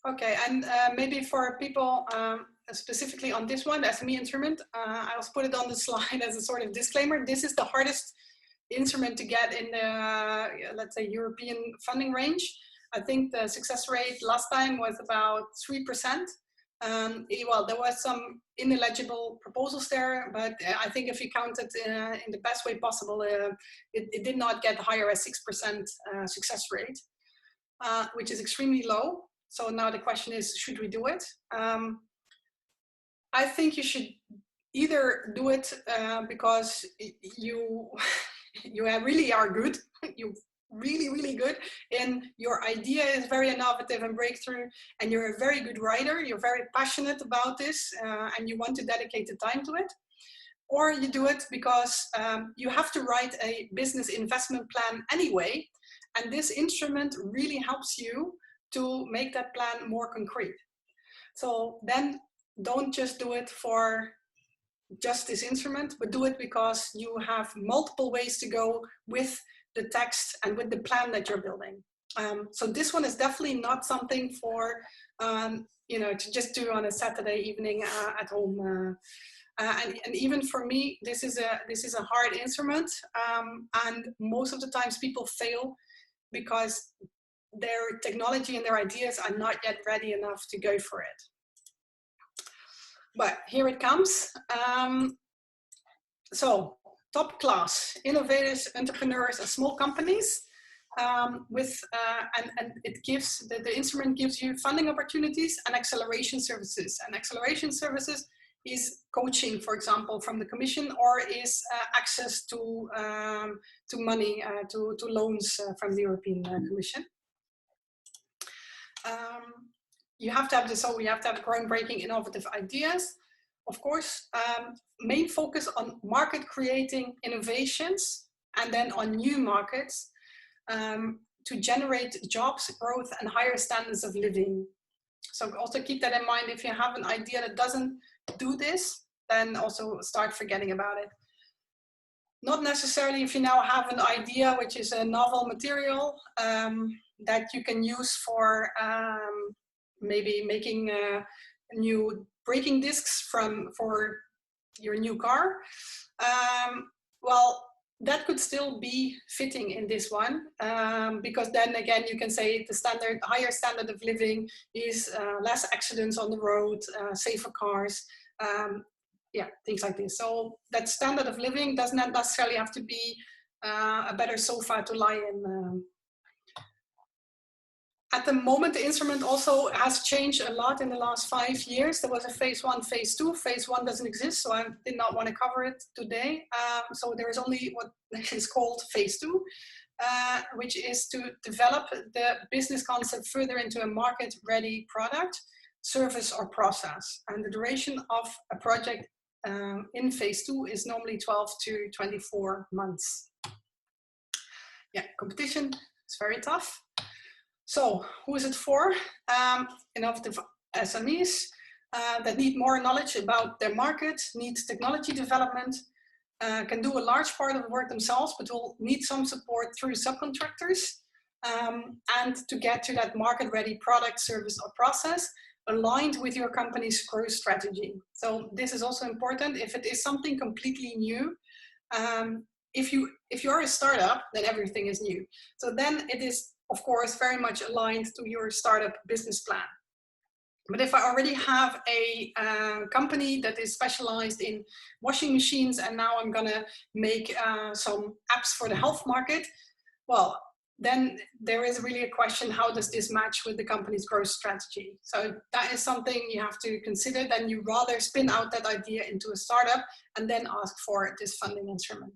Okay, and maybe for people specifically on this one, the SME instrument, I'll put it on the slide as a sort of disclaimer. This is the hardest instrument to get in the, let's say, European funding range. I think the success rate last time was about 3%. Well, there was some ineligible proposals there, but I think if you count it in the best way possible, it did not get higher as 6% success rate, which is extremely low. So now the question is, should we do it? I think you should either do it because you really are good. You really good, and your idea is very innovative and breakthrough, and you're a very good writer, you're very passionate about this, and you want to dedicate the time to it. Or you do it because you have to write a business investment plan anyway, and this instrument really helps you to make that plan more concrete. So then don't just do it for just this instrument, but do it because you have multiple ways to go with the text and with the plan that you're building. So this one is definitely not something for, you know, to just do on a Saturday evening at home. And even for me, this is a hard instrument, and most of the times people fail because their technology and their ideas are not yet ready enough to go for it. But here it comes. So top class, innovators, entrepreneurs, and small companies and it gives, the instrument gives you funding opportunities and acceleration services. And acceleration services is coaching, for example, from the Commission, or is access to money, to loans from the European Commission. You have to have this, so we have to have groundbreaking innovative ideas. Of course, main focus on market creating innovations, and then on new markets to generate jobs, growth, and higher standards of living. So also keep that in mind. If you have an idea that doesn't do this, then also start forgetting about it. Not necessarily if you now have an idea which is a novel material that you can use for maybe making new braking discs for your new car. Well, that could still be fitting in this one, because then again you can say the standard, higher standard of living is less accidents on the road, safer cars, yeah, things like this. So that standard of living does not necessarily have to be a better sofa to lie in. At the moment, the instrument also has changed a lot in the last 5 years. There was a phase 1, phase 2. Phase 1 doesn't exist, so I did not want to cover it today. So there is only what is called phase 2, which is to develop the business concept further into a market-ready product, service, or process. And the duration of a project in phase 2 is normally 12 to 24 months. Yeah, competition is very tough. So who is it for? Innovative SMEs that need more knowledge about their market, need technology development, can do a large part of the work themselves, but will need some support through subcontractors, and to get to that market-ready product, service, or process aligned with your company's growth strategy. So this is also important. If it is something completely new, if you're a startup, then everything is new. So then it is, of course, very much aligned to your startup business plan. But if I already have a company that is specialized in washing machines, and now I'm gonna make some apps for the health market, well, then there is really a question, how does this match with the company's growth strategy? So that is something you have to consider. Then you rather spin out that idea into a startup and then ask for this funding instrument.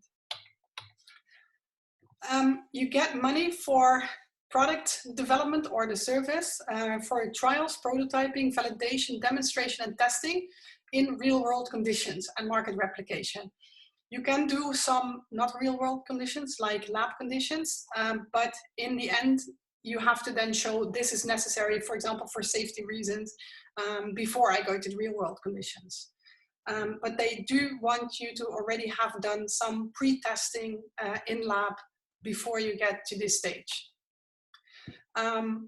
You get money for product development or the service, for trials, prototyping, validation, demonstration, and testing in real-world conditions and market replication. You can do some not real-world conditions like lab conditions, but in the end, you have to then show this is necessary, for example, for safety reasons, before I go to the real-world conditions. But they do want you to already have done some pre-testing in lab before you get to this stage.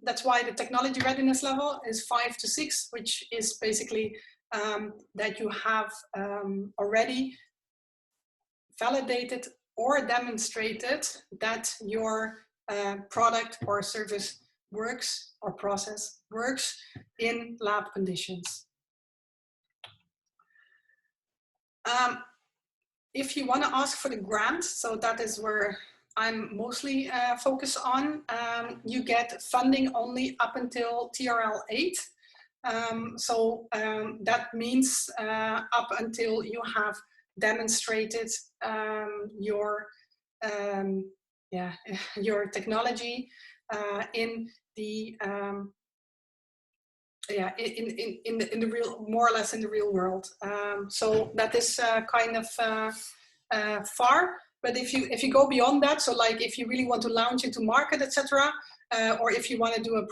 That's why the technology readiness level is 5 to 6, which is basically that you have already validated or demonstrated that your product or service works or process works in lab conditions. If you want to ask for the grant, so that is where I'm mostly focused on, you get funding only up until TRL 8. That means up until you have demonstrated your technology in the in the real, more or less in the real world. So that is kind of far. But if you go beyond that, so like if you really want to launch into market, etc., or if you want to do a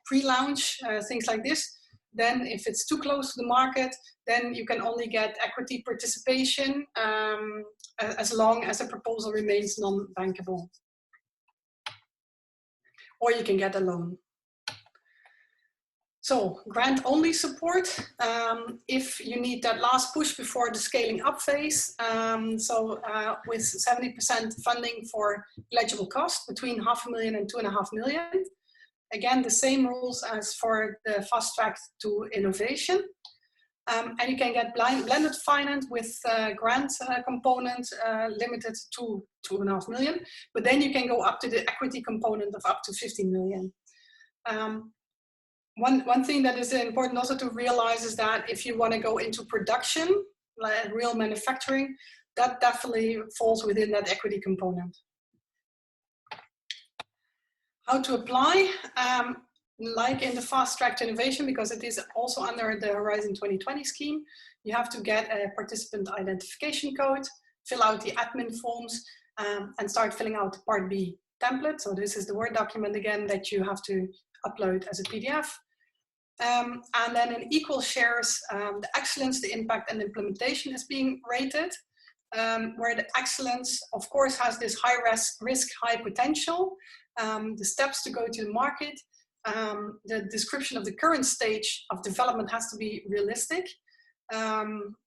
pre-launch, things like this, then if it's too close to the market, then you can only get equity participation as long as the proposal remains non-bankable. Or you can get a loan. So grant-only support, if you need that last push before the scaling up phase. With 70% funding for eligible cost between $500,000 and $2.5 million. Again, the same rules as for the fast track to innovation. And you can get blended finance with grant component limited to $2.5 million. But then you can go up to the equity component of up to $15 million. One thing that is important also to realize is that if you want to go into production, like real manufacturing, that definitely falls within that equity component. How to apply, like in the fast track to innovation, because it is also under the Horizon 2020 scheme, you have to get a participant identification code, fill out the admin forms, and start filling out the Part B template. So this is the Word document again that you have to upload as a PDF. And then in equal shares, the excellence, the impact, and implementation is being rated, where the excellence, of course, has this high risk, high potential, the steps to go to the market, the description of the current stage of development has to be realistic.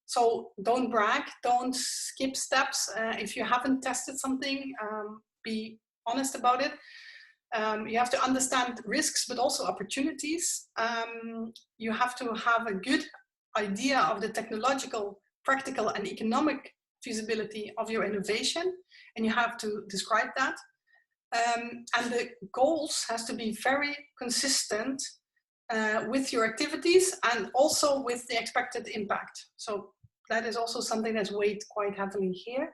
So don't brag, don't skip steps. If you haven't tested something, be honest about it. You have to understand risks, but also opportunities. You have to have a good idea of the technological, practical, and economic feasibility of your innovation, and you have to describe that. And the goals has to be very consistent with your activities and also with the expected impact. So that is also something that's weighed quite heavily here.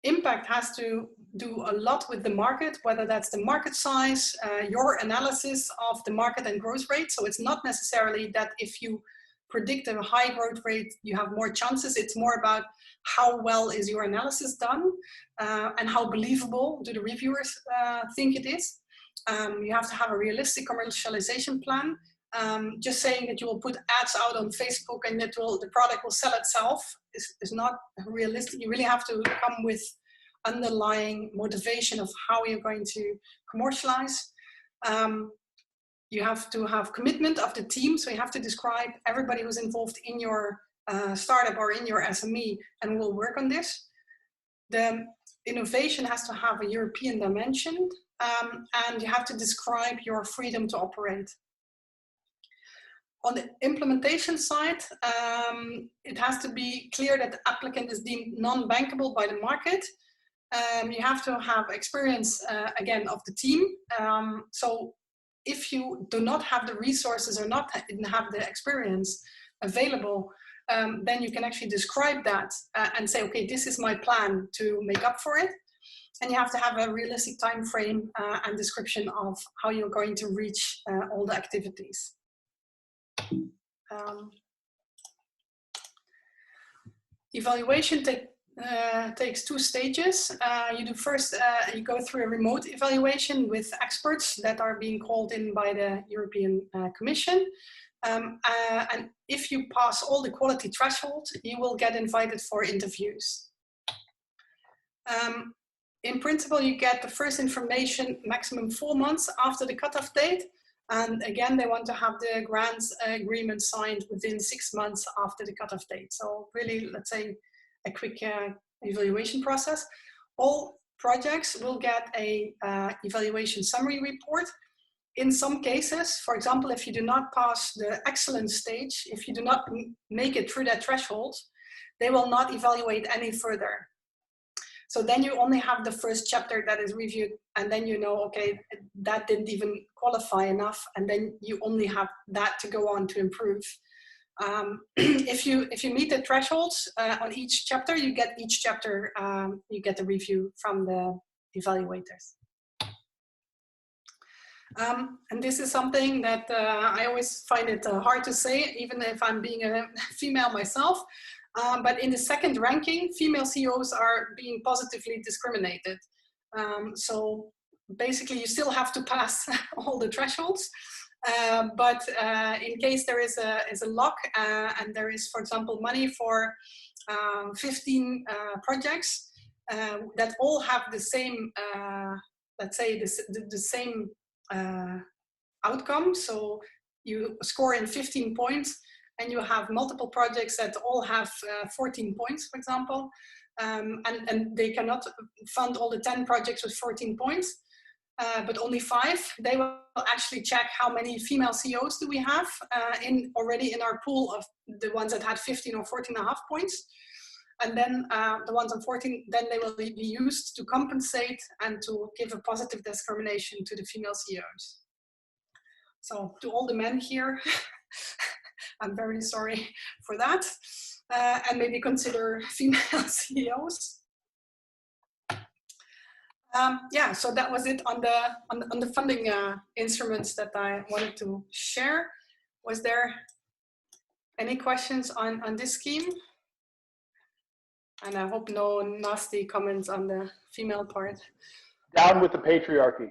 Impact has to do a lot with the market, whether that's the market size, your analysis of the market and growth rate. So it's not necessarily that if you predict a high growth rate, you have more chances. It's more about how well is your analysis done and how believable do the reviewers think it is. You have to have a realistic commercialization plan. Just saying that you will put ads out on Facebook and that the product will sell itself is not realistic. You really have to come with underlying motivation of how you're going to commercialize. You have to have commitment of the team. So you have to describe everybody who's involved in your startup or in your SME and will work on this. The innovation has to have a European dimension and you have to describe your freedom to operate. On the implementation side, it has to be clear that the applicant is deemed non-bankable by the market. You have to have experience, again, of the team. So if you do not have the resources or not have the experience available, then you can actually describe that and say, okay, this is my plan to make up for it. And you have to have a realistic time frame and description of how you're going to reach all the activities. Evaluation takes 2 stages. You do first, you go through a remote evaluation with experts that are being called in by the European Commission. And if you pass all the quality thresholds, you will get invited for interviews. in principle, you get the first information maximum 4 months after the cutoff date. And again, they want to have the grants agreement signed within 6 months after the cutoff date. So really, let's say, a quick evaluation process. All projects will get a evaluation summary report. In some cases, for example, if you do not pass the excellent stage, if you do not make it through that threshold, they will not evaluate any further. So then you only have the first chapter that is reviewed, and then you know, okay, that didn't even qualify enough, and then you only have that to go on to improve. If you meet the thresholds on each chapter, you get each chapter, you get the review from the evaluators. And this is something that I always find it hard to say, even if I'm being a female myself. But in the second ranking, female CEOs are being positively discriminated. So basically, you still have to pass all the thresholds. But in case there is a lock and there is, for example, money for 15 projects that all have the same, let's say, the same outcome. So you score in 15 points and you have multiple projects that all have 14 points, for example, and they cannot fund all the 10 projects with 14 points, but only 5. They will actually check how many female CEOs do we have already in our pool of the ones that had 15 or 14.5 points. And then the ones on 14, then they will be used to compensate and to give a positive discrimination to the female CEOs. So to all the men here, I'm very sorry for that. And maybe consider female CEOs. Yeah, so that was it on the funding instruments that I wanted to share. Was there any questions on this scheme? And I hope no nasty comments on the female part. Down with the patriarchy.